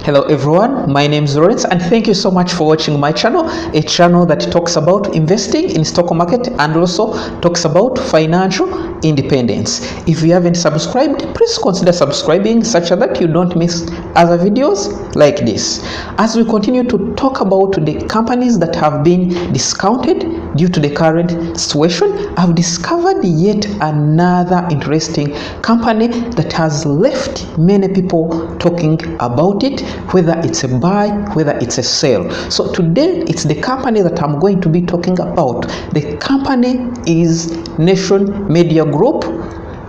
Hello everyone, my name is Lawrence and thank you so much for watching my channel, a channel that talks about investing in stock market and also talks about financial independence. If you haven't subscribed, please consider subscribing such that you don't miss other videos like this. As we continue to talk about the companies that have been discounted due to the current situation, I've discovered yet another interesting company that has left many people talking about it, whether it's a buy, whether it's a sell. So today it's the company that I'm going to be talking about. The company is Nation Media Group,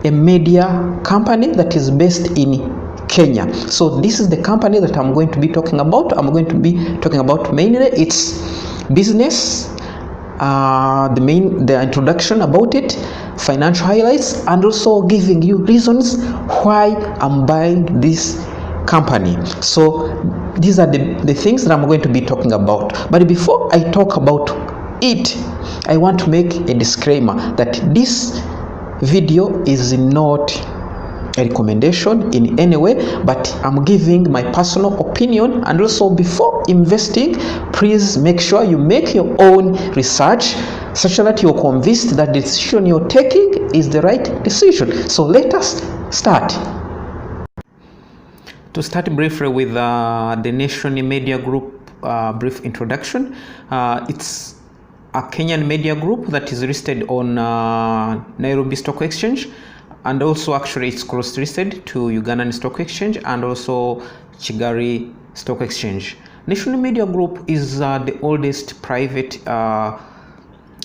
a media company that is based in Kenya. So this is the company that I'm going to be talking about. I'm going to be talking about mainly its business, the introduction about it, financial highlights, and also giving you reasons why I'm buying this company. So these are the things that I'm going to be talking about. But before I talk about it, I want to make a disclaimer that this video is not a recommendation in any way, but I'm giving my personal opinion. And also, before investing, please make sure you make your own research such that you're convinced that the decision you're taking is the right decision. So let us start. To start briefly with the Nation Media Group brief introduction, it's a Kenyan media group that is listed on Nairobi Stock Exchange, and also actually it's cross-listed to Ugandan Stock Exchange and also Kigali Stock Exchange. Nation Media Group is the oldest private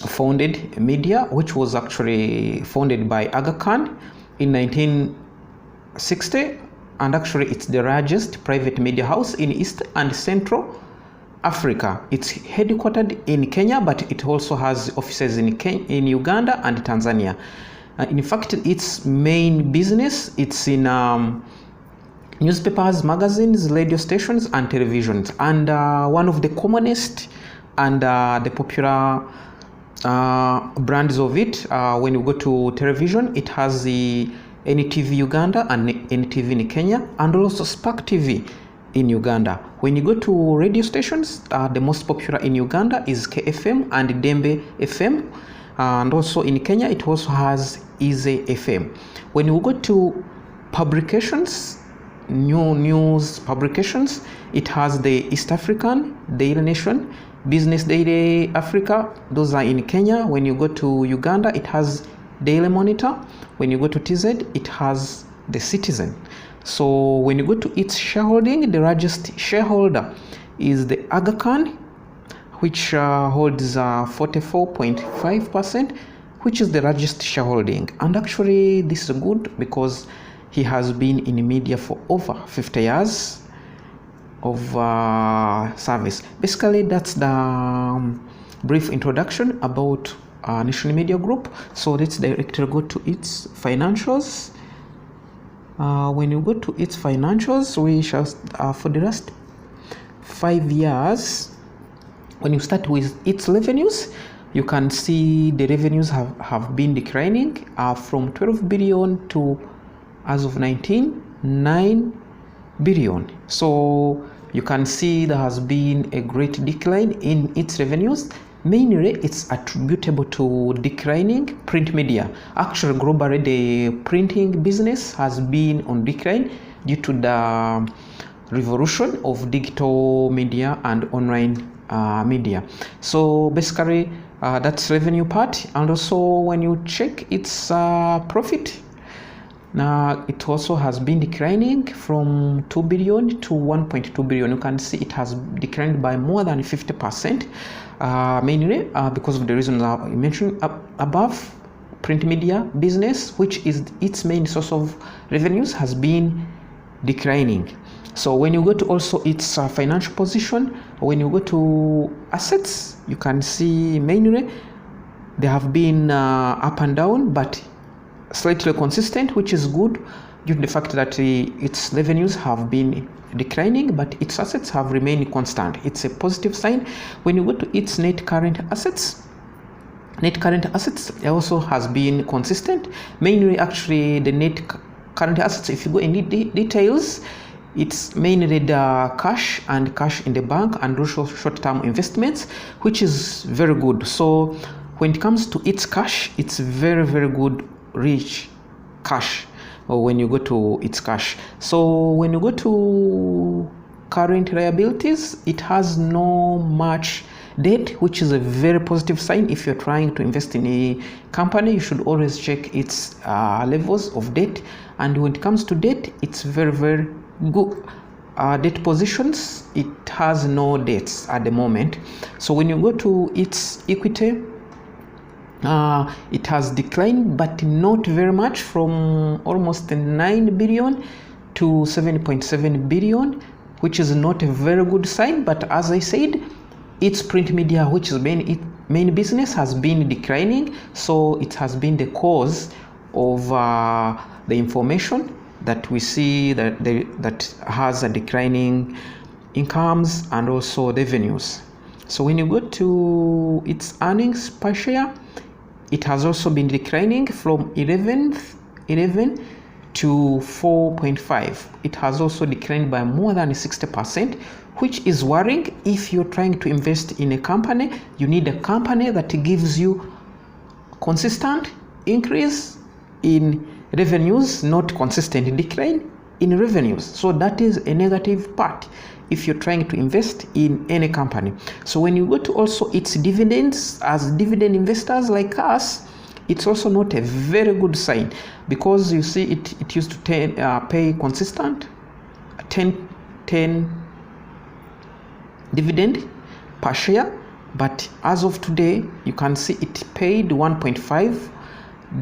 founded media, which was actually founded by Aga Khan in 1960. And actually it's the largest private media house in East and Central Africa. It's headquartered in Kenya, but it also has offices in Uganda and Tanzania. In fact, its main business, it's in newspapers, magazines, radio stations, and televisions. And one of the commonest and the popular brands of it, when you go to television, it has the NTV Uganda and NTV in Kenya, and also Spark TV in Uganda. When you go to radio stations, the most popular in Uganda is KFM and Dembe FM, and also in Kenya it also has Easy FM. When you go to publications, news publications, it has the East African, Daily Nation, Business Daily Africa, those are in Kenya. When you go to Uganda, it has Daily Monitor. When you go to TZ, it has the Citizen. So when you go to its shareholding, the largest shareholder is the Aga Khan, which holds 44.5%, which is the largest shareholding. And actually this is good because he has been in media for over 50 years of service. Basically that's the brief introduction about National Media Group. So let's directly go to its financials. When you go to its financials, we shall for the last 5 years, when you start with its revenues, you can see the revenues have been declining from 12 billion to, as of 19, 9 billion. So you can see there has been a great decline in its revenues. Mainly it's attributable to declining print media. Actually globally the printing business has been on decline due to the revolution of digital media and online media. So basically that's revenue part. And also when you check its profit, it also has been declining from 2 billion to 1.2 billion. You can see it has declined by more than 50%, mainly because of the reasons I mentioned above. Print media business, which is its main source of revenues, has been declining. So when you go to also its financial position, when you go to assets, you can see mainly they have been up and down, but slightly consistent, which is good due to the fact that its revenues have been declining, but its assets have remained constant. It's a positive sign. When you go to its net current assets also has been consistent. Mainly actually the net current assets, if you go in details, it's mainly the cash and cash in the bank and also short-term investments, which is very good. So when it comes to its cash, it's very, very good, rich cash. Or when you go to its cash. So when you go to current liabilities, it has no much debt, which is a very positive sign. If you're trying to invest in a company, you should always check its levels of debt. And when it comes to debt, it's very, very good. Debt positions, it has no debts at the moment. So when you go to its equity, it has declined, but not very much, from almost 9 billion to 7.7 billion, which is not a very good sign. But as I said, its print media, which is its main business, has been declining. So it has been the cause of the information that we see that has a declining incomes and also revenues. So when you go to its earnings per share, it has also been declining from 11 to 4.5. It has also declined by more than 60%, which is worrying. If you're trying to invest in a company, you need a company that gives you consistent increase in revenues, not consistent decline in revenues. So that is a negative part if you're trying to invest in any company. So when you go to also its dividends, as dividend investors like us, it's also not a very good sign, because you see it used to pay consistent 10 dividend per share, but as of today you can see it paid 1.5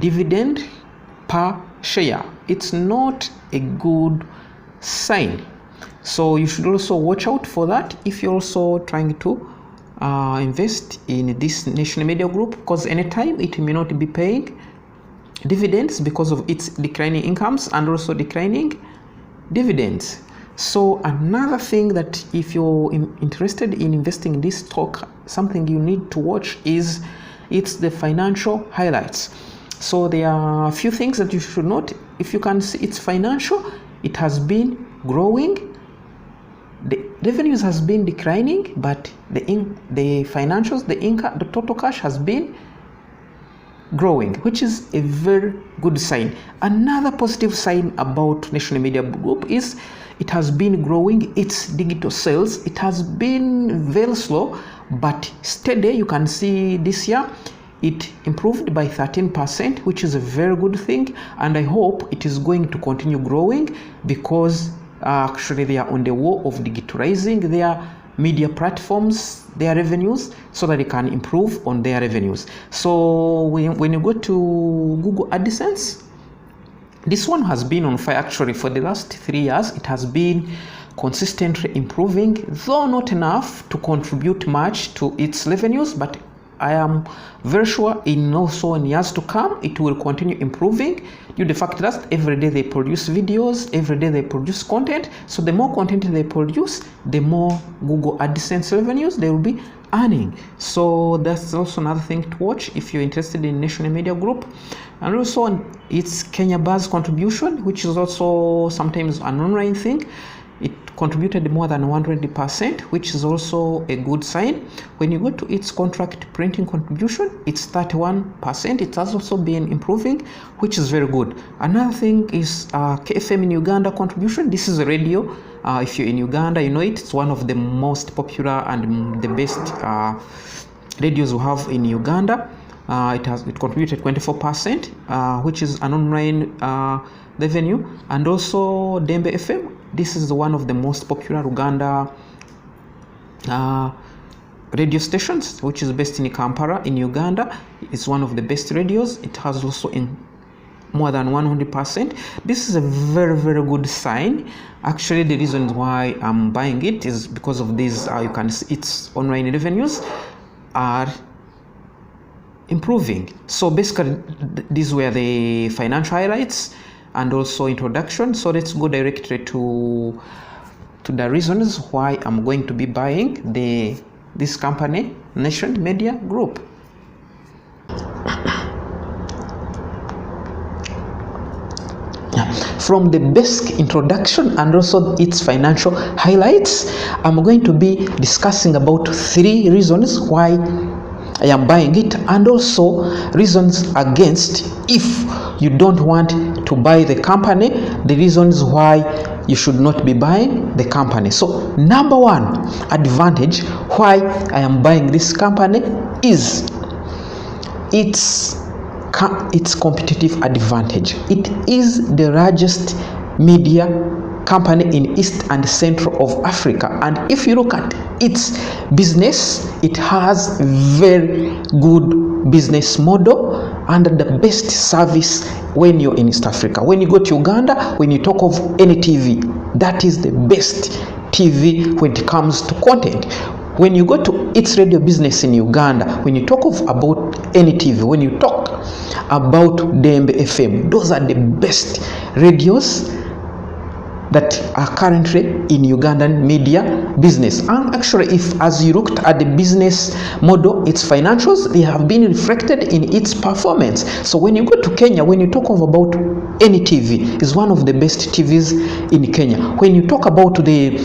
dividend per share. It's not a good sign. So you should also watch out for that if you're also trying to invest in this national media group, because anytime it may not be paying dividends because of its declining incomes and also declining dividends. So another thing that if you're interested in investing in this stock, something you need to watch is it's the financial highlights. So there are a few things that you should note. If you can see its financial, it has been growing. The revenues has been declining, but the financials, the income, the total cash has been growing, which is a very good sign. Another positive sign about National Media Group is it has been growing its digital sales. It has been very slow, but steady. You can see this year it improved by 13%, which is a very good thing, and I hope it is going to continue growing, because actually they are on the wall of digitalizing their media platforms, their revenues, so that they can improve on their revenues. So when you go to Google AdSense, this one has been on fire. Actually for the last 3 years it has been consistently improving, though not enough to contribute much to its revenues, but I am very sure in years to come it will continue improving, due to the fact that every day they produce videos, every day they produce content. So the more content they produce, the more Google AdSense revenues they will be earning. So that's also another thing to watch if you're interested in National Media Group. And also its Kenya Buzz contribution, which is also sometimes an online thing. It contributed more than 100%, which is also a good sign. When you go to its contract printing contribution, it's 31%. It has also been improving, which is very good. Another thing is KFM in Uganda contribution. This is a radio. If you're in Uganda, you know it. It's one of the most popular and the best radios we have in Uganda. It contributed 24%, which is an online revenue. And also Dembe FM. This is one of the most popular Uganda radio stations, which is based in Kampala in Uganda. It's one of the best radios. It has also in more than 100%. This is a very, very good sign. Actually, the reason why I'm buying it is because of this. You can see its online revenues are improving. So basically, these were the financial highlights and also introduction. So let's go directly to the reasons why I'm going to be buying this company, Nation Media Group. from the basic introduction and also its financial highlights, I'm going to be discussing about 3 reasons why I am buying it, and also reasons against if you don't want to buy the company, the reasons why you should not be buying the company. So number 1 advantage why I am buying this company is its competitive advantage. It is the largest media company in East and Central of Africa, and if you look at its business, it has very good business model and the best service when you're in East Africa. When you go to Uganda, when you talk of any TV, that is the best TV when it comes to content. When you go to its radio business in Uganda, when you talk about any TV, when you talk about Dembe FM, those are the best radios that are currently in Ugandan media business. And actually, if as you looked at the business model, its financials, they have been reflected in its performance. So when you go to Kenya, when you talk about any TV, is one of the best TVs in Kenya. When you talk about the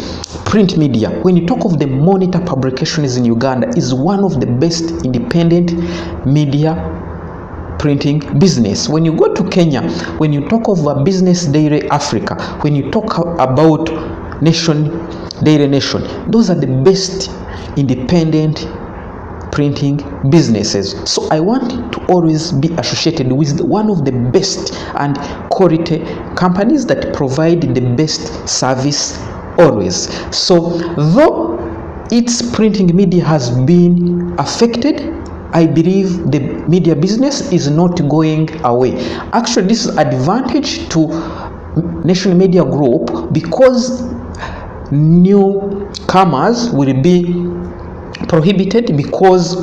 print media, when you talk of the Monitor publications in Uganda, is one of the best independent media printing business. When you go to Kenya, when you talk of a Business Daily Africa, when you talk about Daily Nation, those are the best independent printing businesses. So I want to always be associated with one of the best and quality companies that provide the best service always. So though its printing media has been affected, I believe the media business is not going away. Actually, this is advantage to National Media Group because newcomers will be prohibited because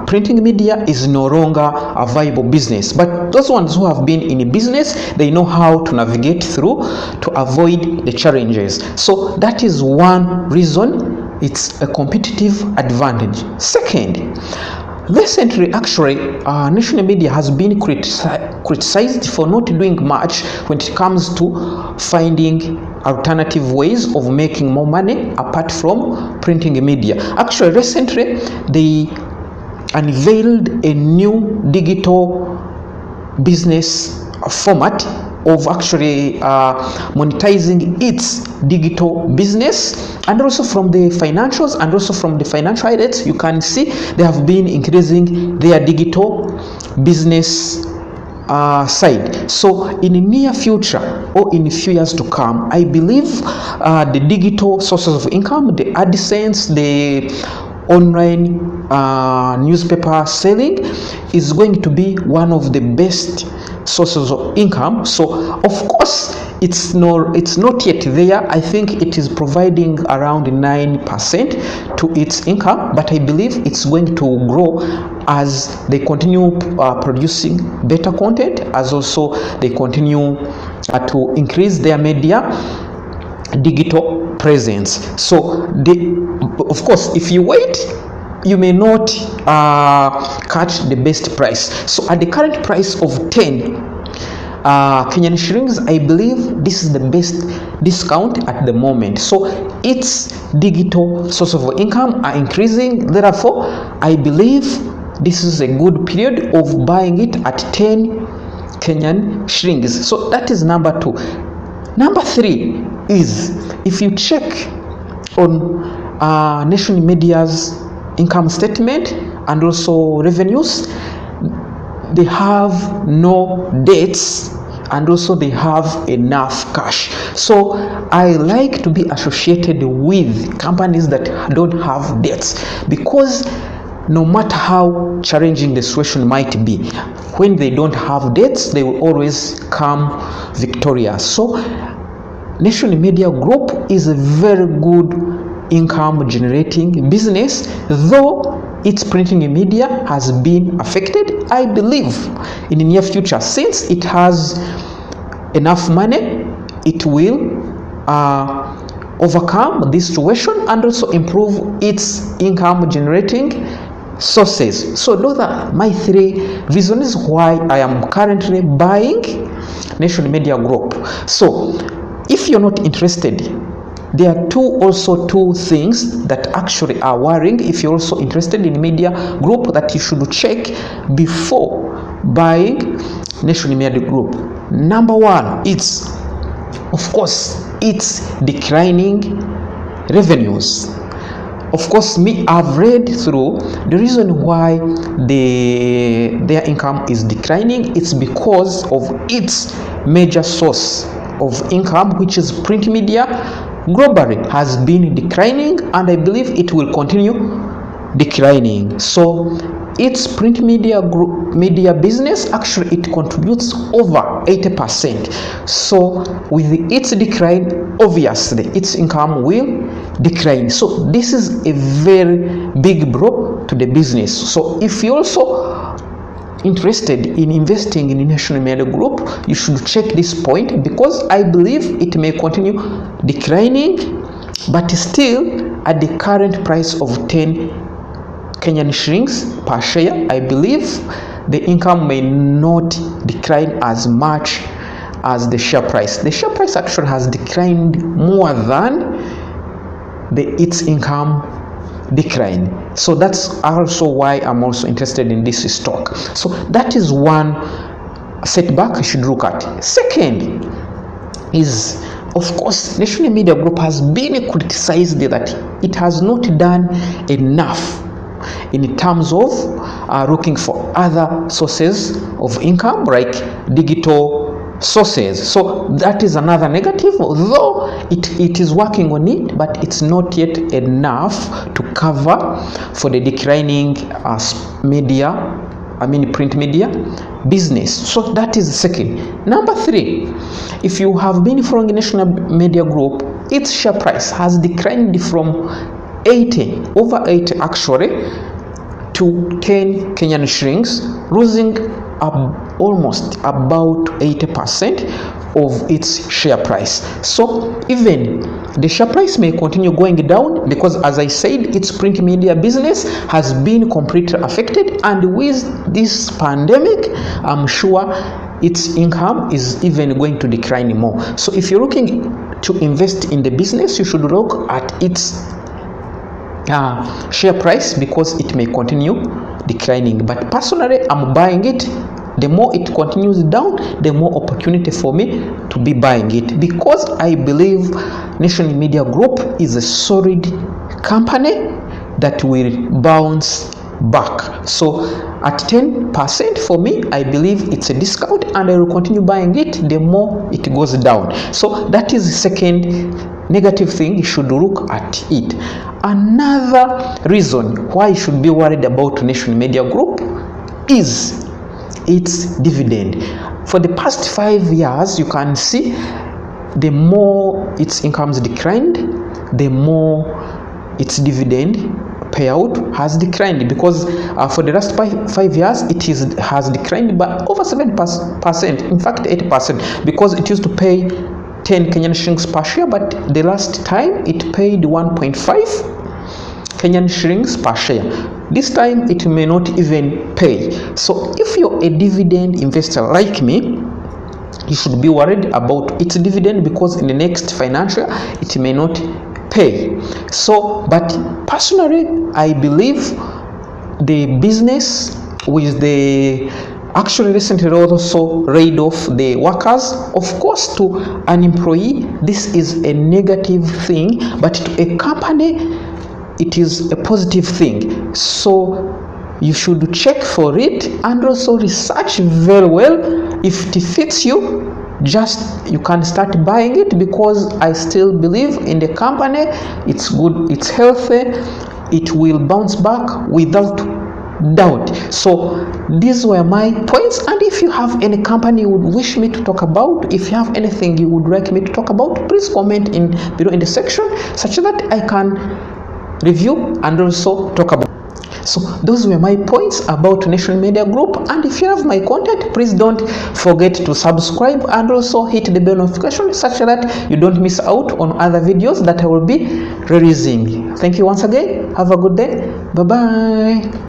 printing media is no longer a viable business. But those ones who have been in business, they know how to navigate through to avoid the challenges. So that is one reason. It's a competitive advantage. Second, recently, actually, national media has been criticized for not doing much when it comes to finding alternative ways of making more money apart from printing media. Actually, recently, they unveiled a new digital business format of actually monetizing its digital business, and also from the financials and also from the financial highlights, you can see they have been increasing their digital business side. So in the near future or in a few years to come, I believe the digital sources of income, the AdSense, the online newspaper selling is going to be one of the best sources of income. So of course it's not yet there. I think it is providing around 9% to its income, but I believe it's going to grow as they continue producing better content, as also they continue to increase their media digital presence. So of course, if you wait, you may not catch the best price. So at the current price of 10 Kenyan shillings, I believe this is the best discount at the moment. So its digital source of income are increasing. Therefore, I believe this is a good period of buying it at 10 Kenyan shillings. So that is number 2. Number 3 is, if you check on national media's income statement and also revenues, they have no debts and also they have enough cash. So I like to be associated with companies that don't have debts, because no matter how challenging the situation might be, when they don't have debts, they will always come victorious. So National Media Group is a very good income generating business, though its printing media has been affected. I believe in the near future, since it has enough money, it will overcome this situation and also improve its income generating sources. So those are my 3 reasons why I am currently buying Nation Media Group. So if you're not interested, there are two things that actually are worrying. If you're also interested in media group, that you should check before buying Nation Media Group. Number 1, it's of course it's declining revenues. Of course, I've read through the reason why their income is declining. It's because of its major source of income, which is print media, globally has been declining, and I believe it will continue declining. So its print media business, actually it contributes over 80%. So with its decline, obviously its income will decline. So this is a very big blow to the business. So if you also interested in investing in National Media Group, you should check this point, because I believe it may continue declining, but still at the current price of 10 Kenyan shillings per share, I believe the income may not decline as much as the share price. The share price actually has declined more than its income decline. So that's also why I'm also interested in this stock. So that is one setback you should look at. Second is, of course, National Media Group has been criticized that it has not done enough in terms of looking for other sources of income, like digital sources. So that is another negative, although it is working on it, but it's not yet enough to cover for the declining print media business. So that is the second. Number 3, if you have been following National Media Group, its share price has declined from over 80 actually to 10 Kenyan shillings, losing almost about 80% of its share price. So even the share price may continue going down, because as I said, its print media business has been completely affected, and with this pandemic, I'm sure its income is even going to decline more. So if you're looking to invest in the business, you should look at its share price, because it may continue declining. But personally, I'm buying it. The more it continues down, the more opportunity for me to be buying it, because I believe National Media Group is a solid company that will bounce back. So at 10% for me, I believe it's a discount, and I will continue buying it the more it goes down. So that is the second negative thing you should look at it. Another reason why you should be worried about National Media Group is its dividend. For the past 5 years, you can see the more its incomes declined, the more its dividend payout has declined, because for the last 5 years has declined by over 7%, in fact 8%, because it used to pay 10 Kenyan shillings per share, but the last time it paid 1.5 Kenyan shillings per share. This time it may not even pay. So if you're a dividend investor like me, you should be worried about its dividend, because in the next financial it may not pay. So, but personally, I believe the business with the actually recently also laid off the workers. Of course, to an employee this is a negative thing, but to a company it is a positive thing. So you should check for it and also research very well. If it fits you, you can start buying it, because I still believe in the company. It's good, it's healthy, it will bounce back without doubt. So these were my points, and if you have any company you would wish me to talk about, if you have anything you would like me to talk about, please comment below in the section, such that I can review and also talk about. So those were my points about National Media Group, and if you have my content, please don't forget to subscribe and also hit the bell notification, such that you don't miss out on other videos that I will be releasing. Thank you once again. Have a good day. Bye bye.